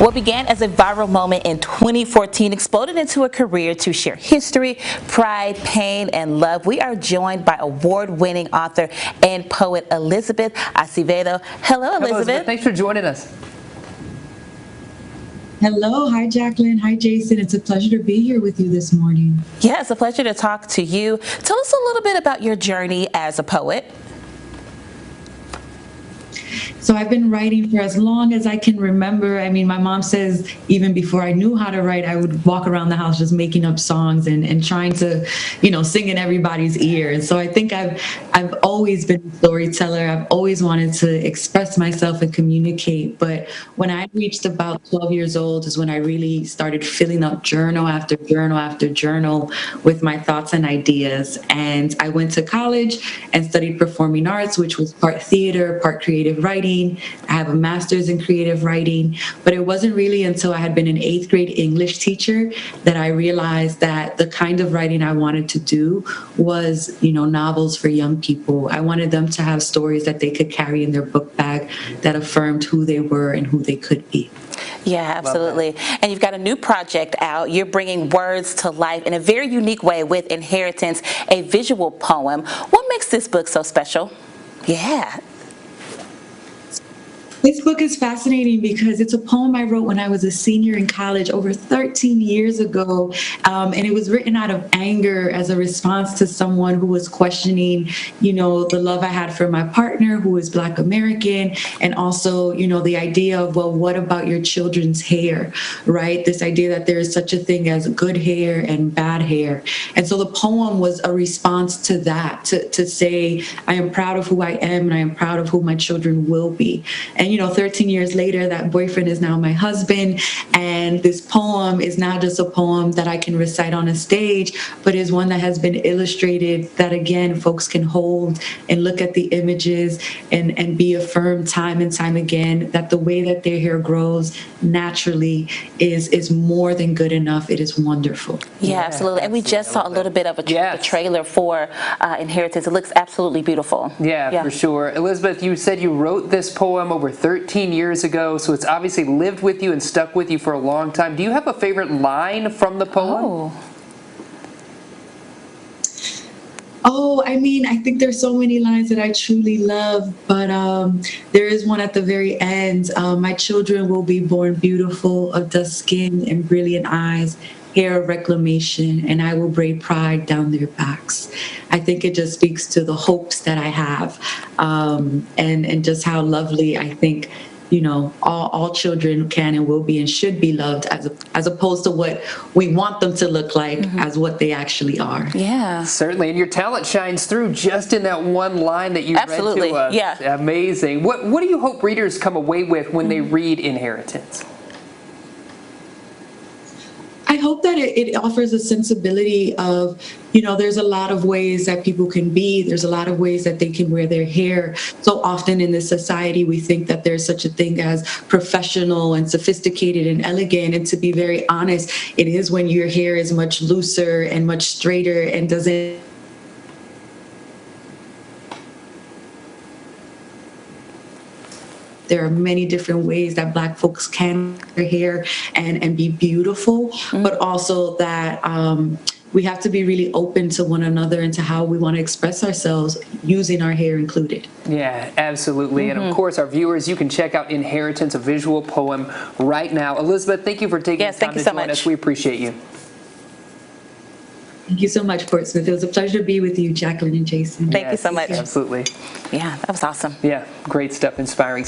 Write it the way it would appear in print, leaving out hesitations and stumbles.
What began as a viral moment in 2014 exploded into a career to share history, pride, pain, and love. We are joined by award-winning author and poet Elizabeth Acevedo. Hello, Elizabeth. Thanks for joining us. Hello. Hi, Jacqueline. Hi, Jason. It's a pleasure to be here with you this morning. Yeah, it's a pleasure to talk to you. Tell us a little bit about your journey as a poet. So I've been writing for as long as I can remember. I mean, my mom says even before I knew how to write, I would walk around the house just making up songs and trying to, sing in everybody's ear. And so I think I've always been a storyteller. I've always wanted to express myself and communicate. But when I reached about 12 years old is when I really started filling up journal after journal after journal with my thoughts and ideas. And I went to college and studied performing arts, which was part theater, part creative writing. I have a master's in creative writing, but it wasn't really until I had been an 8th grade English teacher that I realized that the kind of writing I wanted to do was, novels for young people. I wanted them to have stories that they could carry in their book bag that affirmed who they were and who they could be. Yeah, absolutely. And you've got a new project out. You're bringing words to life in a very unique way with Inheritance, a visual poem. What makes this book so special? Yeah. This book is fascinating because it's a poem I wrote when I was a senior in college over 13 years ago. And it was written out of anger as a response to someone who was questioning, the love I had for my partner who is Black American. And also, the idea of, well, what about your children's hair, right? This idea that there is such a thing as good hair and bad hair. And so the poem was a response to that, to say, I am proud of who I am and I am proud of who my children will be. And 13 years later, that boyfriend is now my husband. And this poem is not just a poem that I can recite on a stage, but is one that has been illustrated that, again, folks can hold and look at the images and be affirmed time and time again that the way that their hair grows naturally is more than good enough. It is wonderful. Yeah, absolutely. And we just saw a little bit of a trailer for Inheritance. It looks absolutely beautiful. Yeah, for sure. Elizabeth, you said you wrote this poem over 13 years ago, so it's obviously lived with you and stuck with you for a long time. Do you have a favorite line from the poem? I think there's so many lines that I truly love, but there is one at the very end. My children will be born beautiful, of dust skin and brilliant eyes, hair of reclamation, and I will braid pride down their backs. I think it just speaks to the hopes that I have, and just how lovely I think all children can and will be and should be loved as opposed to what we want them to look like as what they actually are. Yeah. Certainly. And your talent shines through just in that one line that you read to us. Yeah. Amazing. What do you hope readers come away with when they read Inheritance? I hope that it offers a sensibility of, there's a lot of ways that people can be. There's a lot of ways that they can wear their hair. So often in this society, we think that there's such a thing as professional and sophisticated and elegant. And to be very honest, it is when your hair is much looser and much straighter and doesn't there are many different ways that Black folks can wear their hair and be beautiful, but also that we have to be really open to one another and to how we want to express ourselves, using our hair included. Yeah, absolutely. And of course, our viewers, you can check out Inheritance, a visual poem, right now. Elizabeth, thank you for taking the time to join us. We appreciate you. Thank you so much, Portsmouth. It was a pleasure to be with you, Jacqueline and Jason. Thank you so much. Absolutely. Yeah, that was awesome. Yeah, great stuff, inspiring.